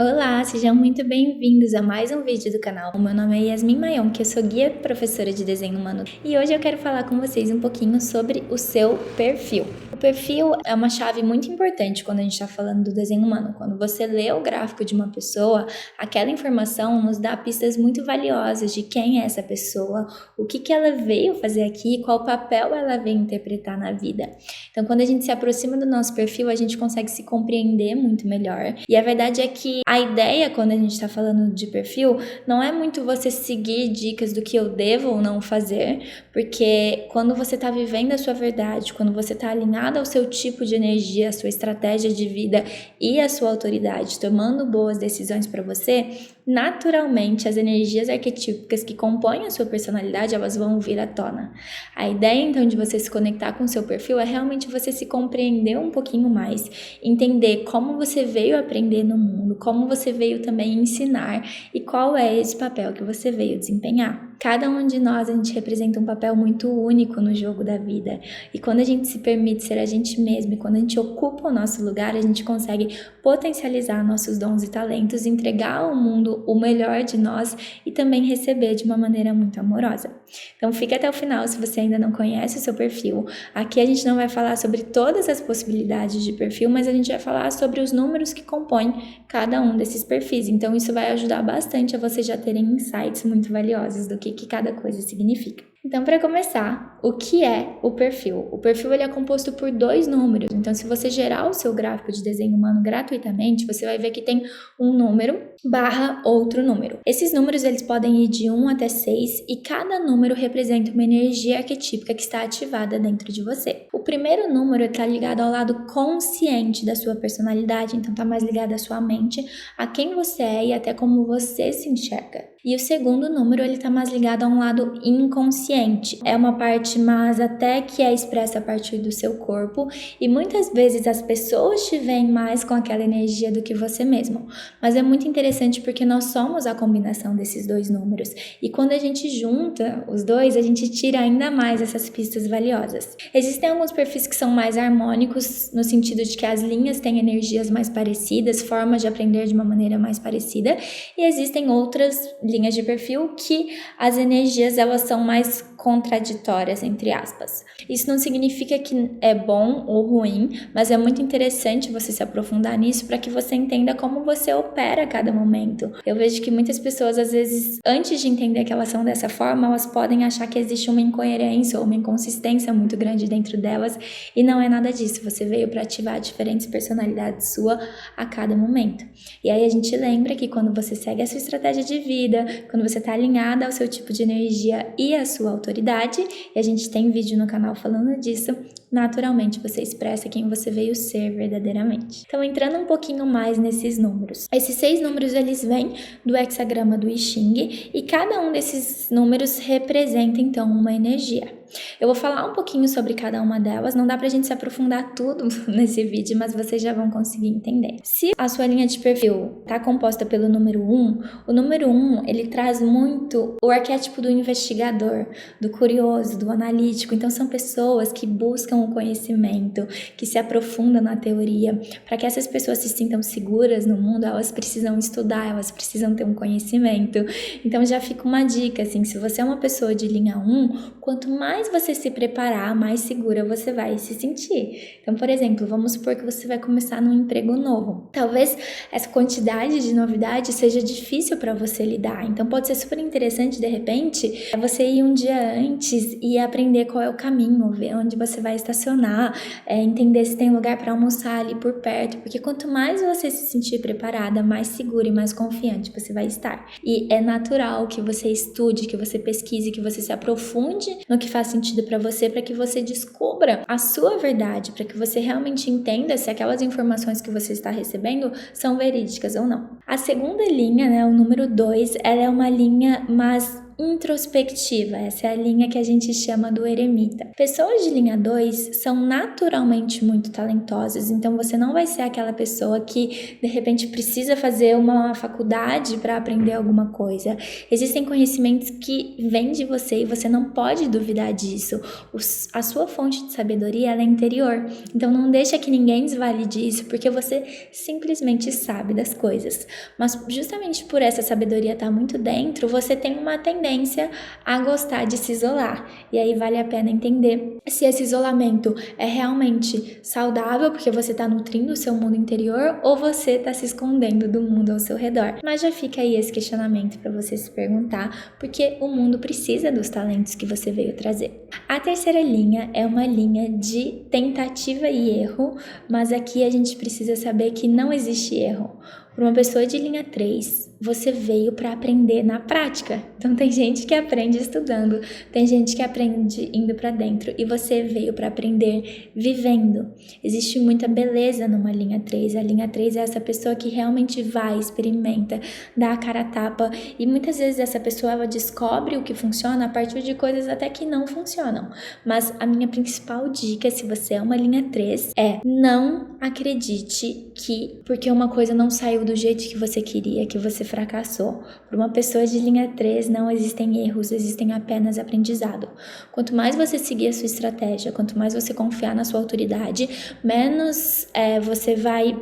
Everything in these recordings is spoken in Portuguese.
Olá, sejam muito bem-vindos a mais um vídeo do canal. O meu nome é Yasmin Mayon, que eu sou guia professora de desenho humano, e hoje eu quero falar com vocês um pouquinho sobre o seu perfil. O perfil é uma chave muito importante quando a gente está falando do desenho humano. Quando você lê o gráfico de uma pessoa, aquela informação nos dá pistas muito valiosas de quem é essa pessoa, o que ela veio fazer aqui, qual papel ela veio interpretar na vida. Então, quando a gente se aproxima do nosso perfil, a gente consegue se compreender muito melhor. E a verdade é que a ideia, quando a gente está falando de perfil, não é muito você seguir dicas do que eu devo ou não fazer, porque quando você está vivendo a sua verdade, quando você está alinhado ao seu tipo de energia, a sua estratégia de vida e a sua autoridade, tomando boas decisões para você, naturalmente as energias arquetípicas que compõem a sua personalidade, elas vão vir à tona. A ideia, então, de você se conectar com o seu perfil é realmente você se compreender um pouquinho mais, entender como você veio aprender no mundo, como você veio também ensinar e qual é esse papel que você veio desempenhar. Cada um de nós, a gente representa um papel muito único no jogo da vida. E quando a gente se permite ser a gente mesmo, e quando a gente ocupa o nosso lugar, a gente consegue potencializar nossos dons e talentos, entregar ao mundo o melhor de nós e também receber de uma maneira muito amorosa. Então fica até o final se você ainda não conhece o seu perfil. Aqui a gente não vai falar sobre todas as possibilidades de perfil, mas a gente vai falar sobre os números que compõem cada um desses perfis. Então isso vai ajudar bastante a vocês já terem insights muito valiosos do que cada coisa significa. Então, para começar, o que é o perfil? O perfil ele é composto por 2 números. Então, se você gerar o seu gráfico de desenho humano gratuitamente, você vai ver que tem um número / outro número. Esses números eles podem ir de 1 até 6 e cada número representa uma energia arquetípica que está ativada dentro de você. O primeiro número está ligado ao lado consciente da sua personalidade, então está mais ligado à sua mente, a quem você é e até como você se enxerga. E o segundo número ele está mais ligado a um lado inconsciente. É uma parte mais até que é expressa a partir do seu corpo e muitas vezes as pessoas te veem mais com aquela energia do que você mesmo. Mas é muito interessante porque nós somos a combinação desses 2 números e quando a gente junta os dois, a gente tira ainda mais essas pistas valiosas. Existem alguns perfis que são mais harmônicos no sentido de que as linhas têm energias mais parecidas, formas de aprender de uma maneira mais parecida e existem outras linhas de perfil que as energias elas são mais contraditórias, entre aspas. Isso não significa que é bom ou ruim, mas é muito interessante você se aprofundar nisso para que você entenda como você opera a cada momento. Eu vejo que muitas pessoas, às vezes, antes de entender que elas são dessa forma, elas podem achar que existe uma incoerência ou uma inconsistência muito grande dentro delas, e não é nada disso. Você veio para ativar diferentes personalidades sua a cada momento. E aí a gente lembra que quando você segue a sua estratégia de vida, quando você está alinhada ao seu tipo de energia e à sua autoridade, e a gente tem vídeo no canal falando disso, naturalmente você expressa quem você veio ser verdadeiramente. Então, entrando um pouquinho mais nesses números. Esses 6 números, eles vêm do hexagrama do I Ching, e cada um desses números representa, então, uma energia. Eu vou falar um pouquinho sobre cada uma delas, não dá pra gente se aprofundar tudo nesse vídeo, mas vocês já vão conseguir entender. Se a sua linha de perfil tá composta pelo número 1, o número 1, ele traz muito o arquétipo do investigador, do curioso, do analítico. Então são pessoas que buscam o conhecimento, que se aprofundam na teoria. Para que essas pessoas se sintam seguras no mundo, elas precisam estudar, elas precisam ter um conhecimento. Então já fica uma dica, assim, se você é uma pessoa de linha 1, quanto mais você se preparar, mais segura você vai se sentir. Então, por exemplo, vamos supor que você vai começar num emprego novo. Talvez essa quantidade de novidades seja difícil para você lidar. Então, pode ser super interessante, de repente, você ir um dia antes e aprender qual é o caminho, ver onde você vai estacionar, entender se tem lugar para almoçar ali por perto, porque quanto mais você se sentir preparada, mais segura e mais confiante você vai estar. E é natural que você estude, que você pesquise, que você se aprofunde no que faz sentido para você que você descubra a sua verdade, para que você realmente entenda se aquelas informações que você está recebendo são verídicas ou não. A segunda linha, né, o número 2, ela é uma linha mais introspectiva. Essa é a linha que a gente chama do eremita. Pessoas de linha 2 são naturalmente muito talentosas, então você não vai ser aquela pessoa que de repente precisa fazer uma faculdade para aprender alguma coisa. Existem conhecimentos que vêm de você e você não pode duvidar disso. A sua fonte de sabedoria ela é interior, então não deixa que ninguém desvalide isso, porque você simplesmente sabe das coisas. Mas justamente por essa sabedoria estar muito dentro, você tem uma tendência a gostar de se isolar. E aí vale a pena entender se esse isolamento é realmente saudável, porque você está nutrindo o seu mundo interior, ou você está se escondendo do mundo ao seu redor. Mas já fica aí esse questionamento para você se perguntar, porque o mundo precisa dos talentos que você veio trazer. A terceira linha é uma linha de tentativa e erro, mas aqui a gente precisa saber que não existe erro. Para uma pessoa de linha 3, você veio para aprender na prática. Então tem gente que aprende estudando, tem gente que aprende indo para dentro e você veio para aprender vivendo. Existe muita beleza numa linha 3. A linha 3 é essa pessoa que realmente vai, experimenta, dá a cara a tapa e muitas vezes essa pessoa ela descobre o que funciona a partir de coisas até que não funcionam. Mas a minha principal dica, se você é uma linha 3, é não acredite que porque uma coisa não saiu do jeito que você queria, que você fracassou. Para uma pessoa de linha 3 não existem erros, existem apenas aprendizado. Quanto mais você seguir a sua estratégia, quanto mais você confiar na sua autoridade, menos você vai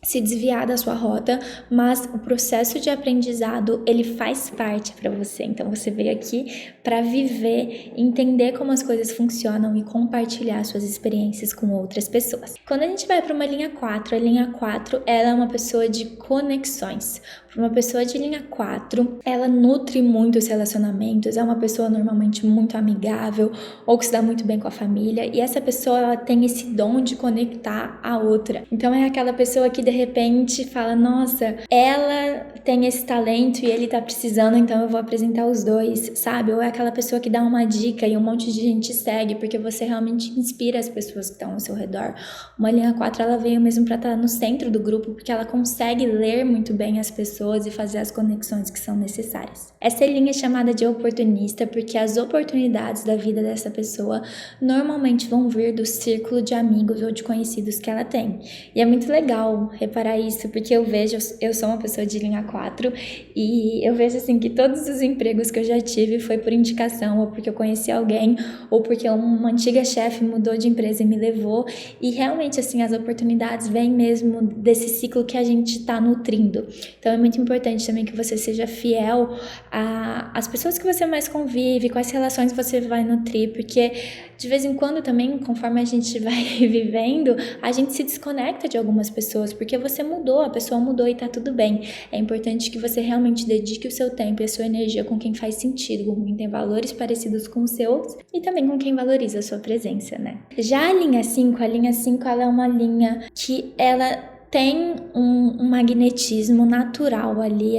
se desviar da sua rota, mas o processo de aprendizado, ele faz parte para você. Então, você veio aqui para viver, entender como as coisas funcionam e compartilhar suas experiências com outras pessoas. Quando a gente vai para uma linha 4, a linha 4, ela é uma pessoa de conexões. Para uma pessoa de linha 4, ela nutre muito os relacionamentos, é uma pessoa normalmente muito amigável ou que se dá muito bem com a família, e essa pessoa ela tem esse dom de conectar a outra. Então, é aquela pessoa que de repente fala, nossa, ela tem esse talento e ele tá precisando, então eu vou apresentar os dois, sabe? Ou é aquela pessoa que dá uma dica e um monte de gente segue, porque você realmente inspira as pessoas que estão ao seu redor. Uma linha 4, ela veio mesmo pra estar no centro do grupo, porque ela consegue ler muito bem as pessoas e fazer as conexões que são necessárias. Essa linha é chamada de oportunista, porque as oportunidades da vida dessa pessoa normalmente vão vir do círculo de amigos ou de conhecidos que ela tem. E é muito legal reparar isso, porque eu sou uma pessoa de linha 4 e eu vejo assim que todos os empregos que eu já tive foi por indicação, ou porque eu conheci alguém, ou porque uma antiga chefe mudou de empresa e me levou, e realmente assim as oportunidades vêm mesmo desse ciclo que a gente está nutrindo. Então é muito importante também que você seja fiel às pessoas que você mais convive, quais relações você vai nutrir, porque de vez em quando também, conforme a gente vai vivendo, a gente se desconecta de algumas pessoas, porque você mudou, a pessoa mudou e tá tudo bem. É importante que você realmente dedique o seu tempo e a sua energia com quem faz sentido, com quem tem valores parecidos com os seus e também com quem valoriza a sua presença, né? Já a linha 5 ela é uma linha que ela tem um magnetismo natural ali.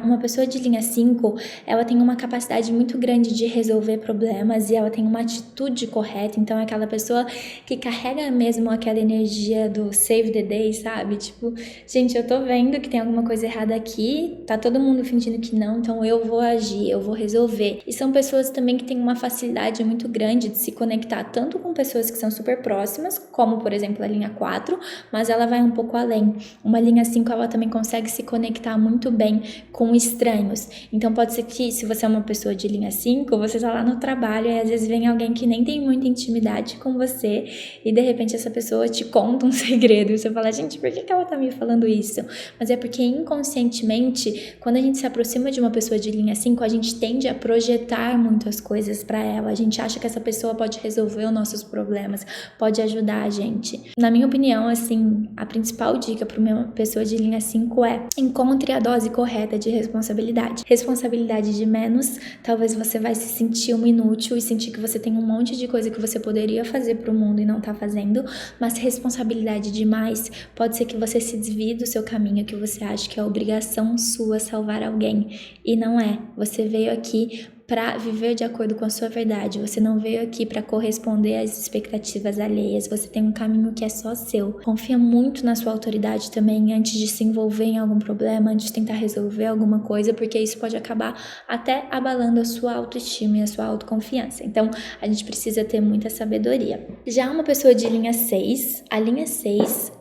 Uma pessoa de linha 5, ela tem uma capacidade muito grande de resolver problemas e ela tem uma atitude correta. Então é aquela pessoa que carrega mesmo aquela energia do save the day, sabe? Tipo, gente, eu tô vendo que tem alguma coisa errada aqui, tá todo mundo fingindo que não, então eu vou agir, eu vou resolver. E são pessoas também que têm uma facilidade muito grande de se conectar tanto com pessoas que são super próximas, como por exemplo a linha 4, mas ela vai um pouco além. Uma linha 5, ela também consegue se conectar muito bem com estranhos. Então pode ser que, se você é uma pessoa de linha 5, você tá lá no trabalho e às vezes vem alguém que nem tem muita intimidade com você e de repente essa pessoa te conta um segredo e você fala, gente, por que ela tá me falando isso? Mas é porque inconscientemente, quando a gente se aproxima de uma pessoa de linha 5, a gente tende a projetar muitas coisas pra ela. A gente acha que essa pessoa pode resolver os nossos problemas, pode ajudar a gente. Na minha opinião, assim, a principal dica para uma pessoa de linha 5 é: encontre a dose correta de responsabilidade. Responsabilidade de menos, talvez você vai se sentir um inútil e sentir que você tem um monte de coisa que você poderia fazer para o mundo e não tá fazendo, mas responsabilidade de mais, pode ser que você se desvie do seu caminho, que você acha que é obrigação sua salvar alguém, e não é. Você veio aqui para viver de acordo com a sua verdade. Você não veio aqui para corresponder às expectativas alheias. Você tem um caminho que é só seu. Confia muito na sua autoridade também antes de se envolver em algum problema, antes de tentar resolver alguma coisa, porque isso pode acabar até abalando a sua autoestima e a sua autoconfiança. Então, a gente precisa ter muita sabedoria. Já uma pessoa de linha 6, a linha 6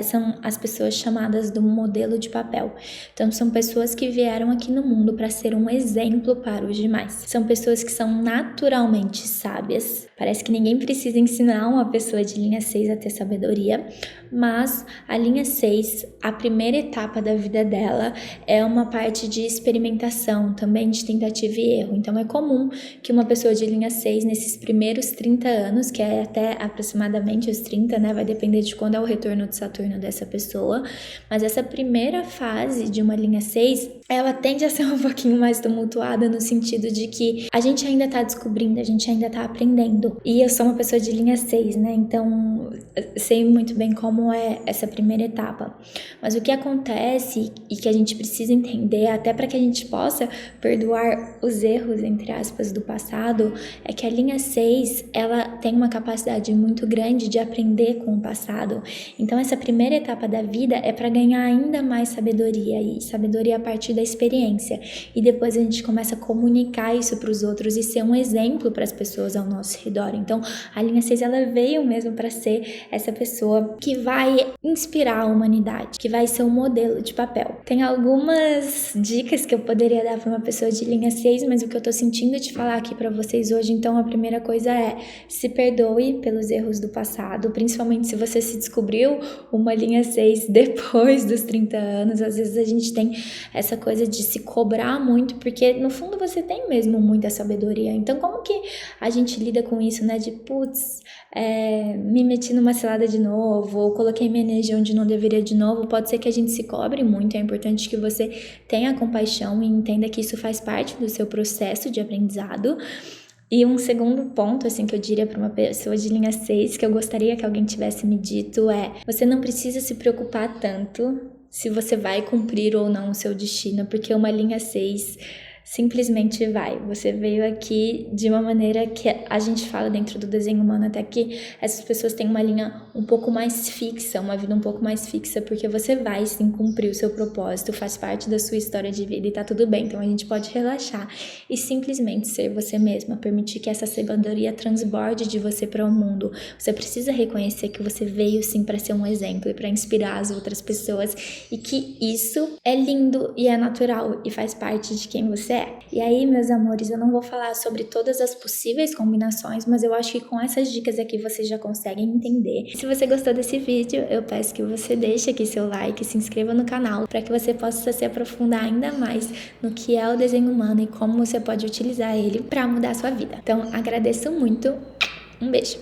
são as pessoas chamadas do modelo de papel. Então, são pessoas que vieram aqui no mundo para ser um exemplo para os demais. São pessoas que são naturalmente sábias. Parece que ninguém precisa ensinar uma pessoa de linha 6 a ter sabedoria, mas a linha 6, a primeira etapa da vida dela é uma parte de experimentação, também de tentativa e erro. Então, é comum que uma pessoa de linha 6, nesses primeiros 30 anos, que é até aproximadamente os 30, né? Vai depender de quando é o retorno de Saturno dessa pessoa, mas essa primeira fase de uma linha 6, ela tende a ser um pouquinho mais tumultuada no sentido de que a gente ainda tá descobrindo, a gente ainda tá aprendendo. E eu sou uma pessoa de linha 6, né? Então, sei muito bem como é essa primeira etapa. Mas o que acontece e que a gente precisa entender, até para que a gente possa perdoar os erros, entre aspas, do passado, é que a linha 6, ela tem uma capacidade muito grande de aprender com o passado. Então, essa primeira etapa da vida é para ganhar ainda mais sabedoria, e sabedoria a partir da experiência. E depois a gente começa a comunicar isso para os outros e ser um exemplo para as pessoas ao nosso redor. Então, a linha 6, ela veio mesmo para ser essa pessoa que vai inspirar a humanidade, que vai ser um modelo de papel. Tem algumas dicas que eu poderia dar para uma pessoa de linha 6, mas o que eu tô sentindo de falar aqui para vocês hoje, então a primeira coisa é: se perdoe pelos erros do passado, principalmente se você se descobriu uma linha 6 depois dos 30 anos. Às vezes a gente tem essa coisa de se cobrar muito, porque no fundo você tem mesmo muita sabedoria. Então, como que a gente lida com isso, né? De putz, me meti numa cilada de novo, ou coloquei minha energia onde não deveria de novo. Pode ser que a gente se cobre muito. É importante que você tenha compaixão e entenda que isso faz parte do seu processo de aprendizado. E um segundo ponto, assim, que eu diria para uma pessoa de linha 6, que eu gostaria que alguém tivesse me dito é: você não precisa se preocupar tanto se você vai cumprir ou não o seu destino, porque uma linha 6 simplesmente vai. Você veio aqui de uma maneira que a gente fala dentro do desenho humano até que essas pessoas têm uma linha um pouco mais fixa, uma vida um pouco mais fixa, porque você vai sim cumprir o seu propósito, faz parte da sua história de vida e tá tudo bem. Então a gente pode relaxar e simplesmente ser você mesma, permitir que essa sabedoria transborde de você para o mundo. Você precisa reconhecer que você veio sim para ser um exemplo e para inspirar as outras pessoas, e que isso é lindo e é natural e faz parte de quem você é. E aí, meus amores, eu não vou falar sobre todas as possíveis combinações, mas eu acho que com essas dicas aqui vocês já conseguem entender. Se você gostou desse vídeo, eu peço que você deixe aqui seu like, se inscreva no canal, para que você possa se aprofundar ainda mais no que é o desenho humano e como você pode utilizar ele para mudar a sua vida. Então, agradeço muito. Um beijo!